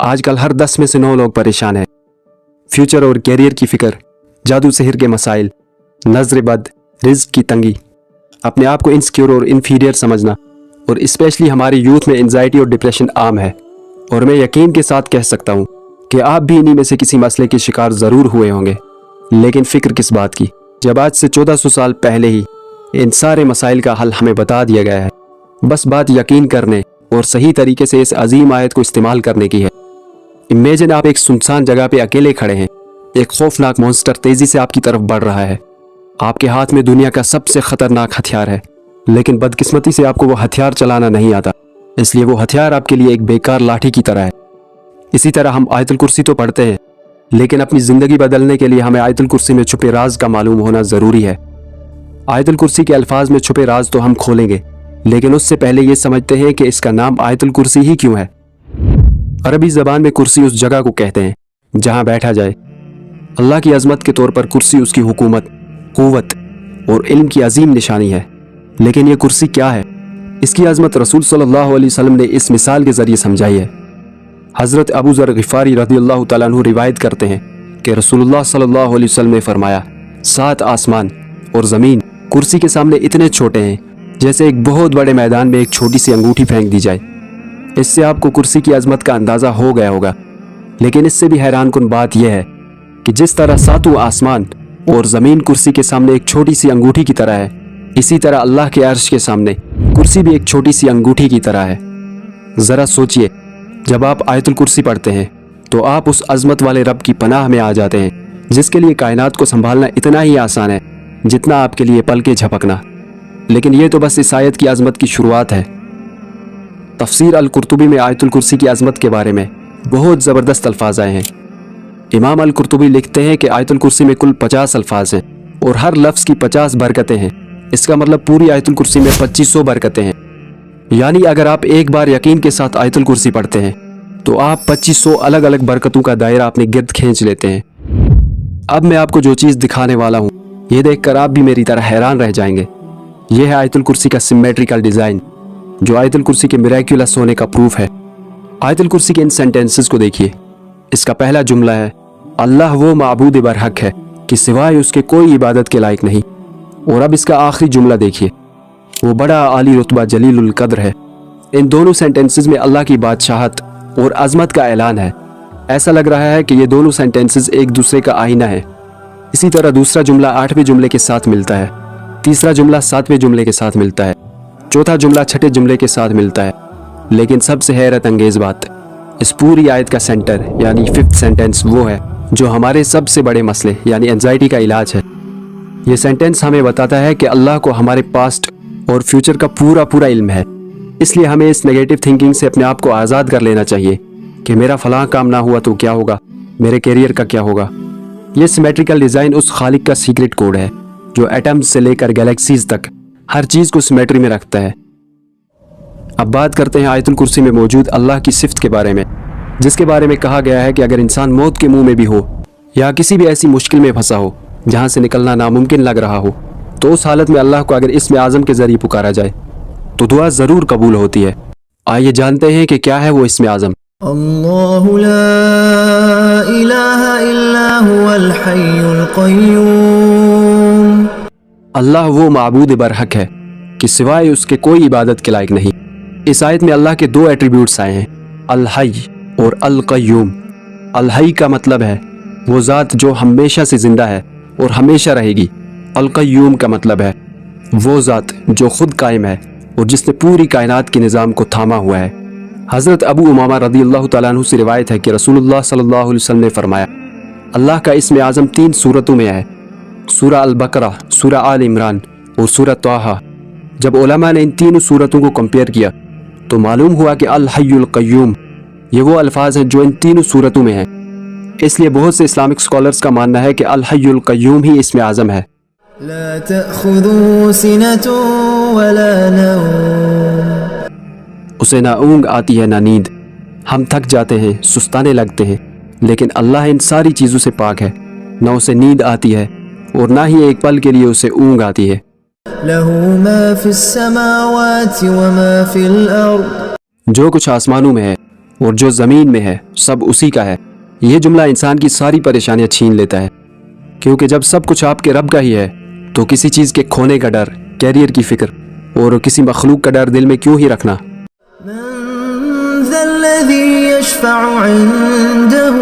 آج کل ہر 10 میں سے 9 لوگ پریشان ہیں۔ فیوچر اور کیریئر کی فکر، جادو سحر کے مسائل، نظر بد، رزق کی تنگی، اپنے آپ کو انسیکیور اور انفیریئر سمجھنا، اور اسپیشلی ہمارے یوتھ میں انزائٹی اور ڈپریشن عام ہے۔ اور میں یقین کے ساتھ کہہ سکتا ہوں کہ آپ بھی انہی میں سے کسی مسئلے کے شکار ضرور ہوئے ہوں گے، لیکن فکر کس بات کی جب آج سے 1400 سال پہلے ہی ان سارے مسائل کا حل ہمیں بتا دیا گیا ہے۔ بس بات یقین کرنے اور صحیح طریقے سے اس عظیم آیت کو استعمال کرنے کی ہے۔ امیجن آپ ایک سنسان جگہ پہ اکیلے کھڑے ہیں، ایک خوفناک مونسٹر تیزی سے آپ کی طرف بڑھ رہا ہے، آپ کے ہاتھ میں دنیا کا سب سے خطرناک ہتھیار ہے، لیکن بدقسمتی سے آپ کو وہ ہتھیار چلانا نہیں آتا، اس لیے وہ ہتھیار آپ کے لیے ایک بیکار لاٹھی کی طرح ہے۔ اسی طرح ہم آیت الکرسی تو پڑھتے ہیں، لیکن اپنی زندگی بدلنے کے لیے ہمیں آیت الکرسی میں چھپے راز کا معلوم ہونا ضروری ہے۔ آیت الکرسی کے الفاظ میں چھپے راز تو ہم کھولیں گے، لیکن اس سے پہلے یہ سمجھتے ہیں کہ اس کا نام آیت الکرسی ہی کیوں ہے۔ عربی زبان میں کرسی اس جگہ کو کہتے ہیں جہاں بیٹھا جائے۔ اللہ کی عظمت کے طور پر کرسی اس کی حکومت، قوت اور علم کی عظیم نشانی ہے۔ لیکن یہ کرسی کیا ہے؟ اس کی عظمت رسول صلی اللہ علیہ وسلم نے اس مثال کے ذریعے سمجھائی ہے۔ حضرت ابو ذر غفاری رضی اللہ تعالیٰ عنہ روایت کرتے ہیں کہ رسول اللہ صلی اللہ علیہ وسلم نے فرمایا، 7 آسمان اور زمین کرسی کے سامنے اتنے چھوٹے ہیں جیسے ایک بہت بڑے میدان میں ایک چھوٹی سی انگوٹھی پھینک دی جائے۔ اس سے آپ کو کرسی کی عظمت کا اندازہ ہو گیا ہوگا، لیکن اس سے بھی حیران کن بات یہ ہے کہ جس طرح 7 آسمان اور زمین کرسی کے سامنے ایک چھوٹی سی انگوٹھی کی طرح ہے، اسی طرح اللہ کے عرش کے سامنے کرسی بھی ایک چھوٹی سی انگوٹھی کی طرح ہے۔ ذرا سوچئے، جب آپ آیت الکرسی پڑھتے ہیں تو آپ اس عظمت والے رب کی پناہ میں آ جاتے ہیں جس کے لیے کائنات کو سنبھالنا اتنا ہی آسان ہے جتنا آپ کے لیے پلکیں جھپکنا۔ لیکن یہ تو بس اس آیت کی عظمت کی شروعات ہے۔ تفسیر القرطبی میں آیت الکرسی کی عظمت کے بارے میں بہت زبردست الفاظ آئے ہیں۔ امام القرطبی لکھتے ہیں کہ آیت الکرسی میں کل 50 الفاظ ہیں اور ہر لفظ کی 50 برکتیں ہیں۔ اس کا مطلب پوری آیت الکرسی میں 2500 برکتیں ہیں، یعنی اگر آپ ایک بار یقین کے ساتھ آیت الکرسی پڑھتے ہیں تو آپ 2500 الگ الگ برکتوں کا دائرہ اپنے گرد کھینچ لیتے ہیں۔ اب میں آپ کو جو چیز دکھانے والا ہوں، یہ دیکھ کر آپ بھی میری طرح حیران رہ جائیں گے۔ یہ ہے آیت الکرسی کا سیمیٹریکل ڈیزائن، جو آیت الکرسی کے میریکولس ہونے کا پروف ہے۔ آیت الکرسی کے ان سینٹنسز کو دیکھیے۔ اس کا پہلا جملہ ہے، اللہ وہ معبود برحق ہے کہ سوائے اس کے کوئی عبادت کے لائق نہیں۔ اور اب اس کا آخری جملہ دیکھیے، وہ بڑا عالی رتبہ جلیل القدر ہے۔ ان دونوں سینٹنسز میں اللہ کی بادشاہت اور عظمت کا اعلان ہے۔ ایسا لگ رہا ہے کہ یہ دونوں سینٹنسز ایک دوسرے کا آئینہ ہے۔ اسی طرح دوسرا جملہ 8ویں جملے کے ساتھ ملتا ہے، تیسرا جملہ 7ویں جملے کے ساتھ ملتا ہے، چوتھا جملہ 6ٹھے جملے کے ساتھ ملتا ہے۔ لیکن سب سے حیرت انگیز بات، اس پوری آیت کا سینٹر یعنی 5th سینٹنس وہ ہے جو ہمارے سب سے بڑے مسئلے یعنی انزائٹی کا علاج ہے۔ یہ سینٹنس ہمیں بتاتا ہے کہ اللہ کو ہمارے پاسٹ اور فیوچر کا پورا علم ہے، اس لیے ہمیں اس نیگیٹو تھنکنگ سے اپنے آپ کو آزاد کر لینا چاہیے کہ میرا فلاں کام نہ ہوا تو کیا ہوگا، میرے کیریئر کا کیا ہوگا۔ یہ سیمیٹریکل ڈیزائن اس خالق کا سیکرٹ کوڈ ہے جو ایٹمز سے لے کر گیلیکسیز تک ہر چیز کو سیمیٹری میں رکھتا ہے۔ اب بات کرتے ہیں آیت الکرسی میں موجود اللہ کی صفت کے بارے میں، جس کے بارے میں کہا گیا ہے کہ اگر انسان موت کے منہ میں بھی ہو یا کسی بھی ایسی مشکل میں پھنسا ہو جہاں سے نکلنا ناممکن لگ رہا ہو، تو اس حالت میں اللہ کو اگر اسم اعظم کے ذریعے پکارا جائے تو دعا ضرور قبول ہوتی ہے۔ آئیے جانتے ہیں کہ کیا ہے وہ اسم اعظم۔ اللہ لا الہ الا هو الحی القیوم۔ اللہ وہ معبود برحق ہے کہ سوائے اس کے کوئی عبادت کے لائق نہیں۔ اس آیت میں اللہ کے 2 ایٹریبیوٹس آئے ہیں، الحی اور القیوم۔ الحی کا مطلب ہے وہ ذات جو ہمیشہ سے زندہ ہے اور ہمیشہ رہے گی۔ القیوم کا مطلب ہے وہ ذات جو خود قائم ہے اور جس نے پوری کائنات کے نظام کو تھاما ہوا ہے۔ حضرت ابو امامہ رضی اللہ تعالیٰ عنہ سے روایت ہے کہ رسول اللہ صلی اللہ علیہ وسلم نے فرمایا، اللہ کا اسم اعظم 3 سورتوں میں ہے، سورہ البقرہ، سورہ آل عمران اور سورہ طٰہٰ۔ جب علماء نے ان تینوں سورتوں کو کمپیئر کیا تو معلوم ہوا کہ الحی القیوم یہ وہ الفاظ ہیں جو ان تینوں سورتوں میں ہیں۔ اس لیے بہت سے اسلامک سکولرز کا ماننا ہے کہ الحی القیوم ہی اسم اعظم ہے۔ لا تأخذه سنة ولا نوم۔ اسے نہ اونگ آتی ہے نہ نیند، ہم تھک جاتے ہیں، سستانے لگتے ہیں، لیکن اللہ ان ساری چیزوں سے پاک ہے، نہ اسے نیند آتی ہے اور نہ ہی ایک پل کے لیے اسے اونگ آتی ہے۔ له ما في السماوات وما في الأرض۔ جو کچھ آسمانوں میں ہے اور جو زمین میں ہے سب اسی کا ہے۔ یہ جملہ انسان کی ساری پریشانیاں چھین لیتا ہے، کیونکہ جب سب کچھ آپ کے رب کا ہی ہے تو کسی چیز کے کھونے کا ڈر، کیریئر کی فکر اور کسی مخلوق کا ڈر دل میں کیوں ہی رکھنا؟ من ذا الذي يشفع عنده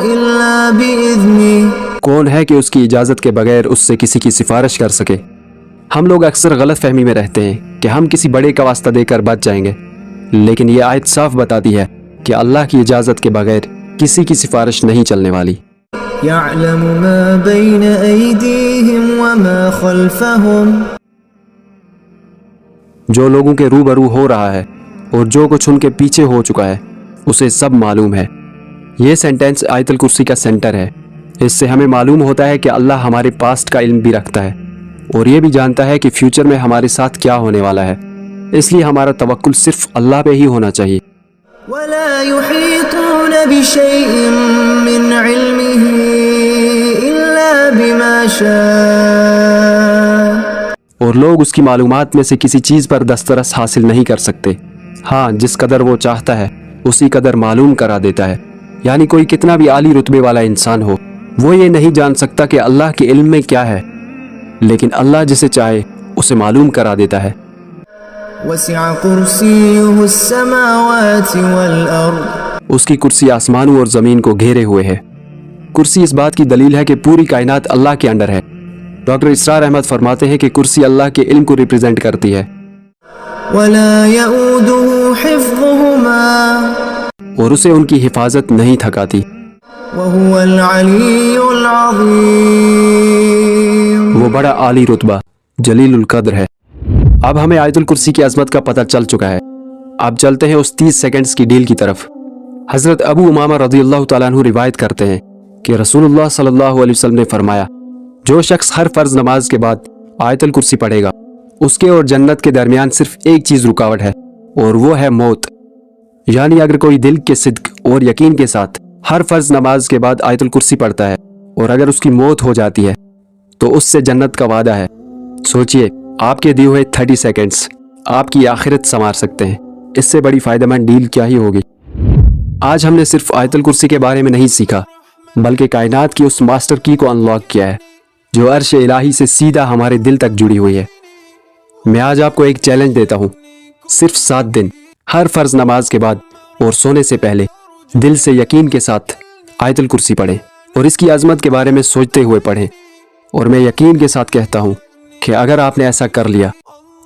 إلا بإذنه، کون ہے کہ اس کی اجازت کے بغیر اس سے کسی کی سفارش کر سکے؟ ہم لوگ اکثر غلط فہمی میں رہتے ہیں کہ ہم کسی بڑے کا واسطہ دے کر بچ جائیں گے، لیکن یہ آیت صاف بتاتی ہے کہ اللہ کی اجازت کے بغیر کسی کی سفارش نہیں چلنے والی۔ يعلم ما بين أيديهم وما خلفهم، جو لوگوں کے روبرو ہو رہا ہے اور جو کچھ ان کے پیچھے ہو چکا ہے اسے سب معلوم ہے۔ یہ سینٹینس آیت الکرسی کا سینٹر ہے۔ اس سے ہمیں معلوم ہوتا ہے کہ اللہ ہمارے پاسٹ کا علم بھی رکھتا ہے اور یہ بھی جانتا ہے کہ فیوچر میں ہمارے ساتھ کیا ہونے والا ہے، اس لیے ہمارا توکل صرف اللہ پہ ہی ہونا چاہیے۔ ولا يحيطون بشيء من علمه إلا بما شاء، اور لوگ اس کی معلومات میں سے کسی چیز پر دسترس حاصل نہیں کر سکتے، ہاں جس قدر وہ چاہتا ہے اسی قدر معلوم کرا دیتا ہے۔ یعنی کوئی کتنا بھی عالی رتبے والا انسان ہو، وہ یہ نہیں جان سکتا کہ اللہ کے علم میں کیا ہے، لیکن اللہ جسے چاہے اسے معلوم کرا دیتا ہے۔ وسع كرسيه السماوات والأرض، اس کی کرسی آسمانوں اور زمین کو گھیرے ہوئے ہے۔ کرسی اس بات کی دلیل ہے کہ پوری کائنات اللہ کے انڈر ہے۔ ڈاکٹر اسرار احمد فرماتے ہیں کہ کرسی اللہ کے علم کو ریپرزینٹ کرتی ہے، ولا يؤوده حفظهما، اور اسے ان کی حفاظت نہیں تھکاتی۔ وهو العلي العظيم، وہ بڑا عالی رتبہ جلیل القدر ہے۔ اب ہمیں آیت الکرسی کی عظمت کا پتہ چل چکا ہے۔ اب چلتے ہیں اس 30 سیکنڈز کی ڈیل کی طرف۔ حضرت ابو امامہ رضی اللہ تعالیٰ عنہ روایت کرتے ہیں کہ رسول اللہ صلی اللہ علیہ وسلم نے فرمایا، جو شخص ہر فرض نماز کے بعد آیت الکرسی پڑھے گا، اس کے اور جنت کے درمیان صرف ایک چیز رکاوٹ ہے، اور وہ ہے موت۔ یعنی اگر کوئی دل کے صدق اور یقین کے ساتھ ہر فرض نماز کے بعد آیت الکرسی پڑھتا ہے اور اگر اس کی موت ہو جاتی ہے تو اس سے جنت کا وعدہ ہے۔ سوچئے، آپ کے دیے ہوئے 30 سیکنڈز آپ کی آخرت سنوار سکتے ہیں۔ اس سے بڑی فائدہ مند ڈیل کیا ہی ہوگی۔ آج ہم نے صرف آیت الکرسی کے بارے میں نہیں سیکھا، بلکہ کائنات کی اس ماسٹر کی کو انلاک کیا ہے جو عرش الہی سے سیدھا ہمارے دل تک جڑی ہوئی ہے۔ میں آج آپ کو ایک چیلنج دیتا ہوں، صرف 7 دن ہر فرض نماز کے بعد اور سونے سے پہلے دل سے یقین کے ساتھ آیت الکرسی پڑھیں اور اس کی عظمت کے بارے میں سوچتے ہوئے پڑھیں۔ اور میں یقین کے ساتھ کہتا ہوں کہ اگر آپ نے ایسا کر لیا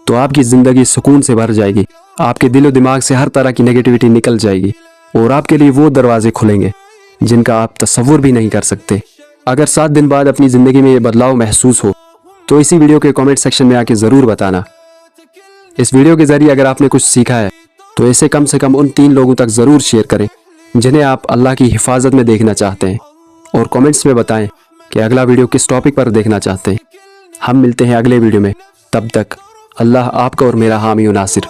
تو آپ کی زندگی سکون سے بھر جائے گی، آپ کے دل و دماغ سے ہر طرح کی نیگیٹیوٹی نکل جائے گی اور آپ کے لیے وہ دروازے کھلیں گے جن کا آپ تصور بھی نہیں کر سکتے۔ اگر 7 دن بعد اپنی زندگی میں یہ بدلاؤ محسوس ہو تو اسی ویڈیو کے کامنٹ سیکشن میں آ کے ضرور بتانا۔ اس ویڈیو کے ذریعے اگر آپ نے کچھ سیکھا ہے تو اسے کم سے کم ان 3 لوگوں تک ضرور شیئر کریں جنہیں آپ اللہ کی حفاظت میں دیکھنا چاہتے ہیں، اور کامنٹس میں بتائیں کہ اگلا ویڈیو کس ٹاپک پر دیکھنا چاہتے ہیں۔ ہم ملتے ہیں اگلے ویڈیو میں، تب تک اللہ آپ کا اور میرا حامی و ناصر۔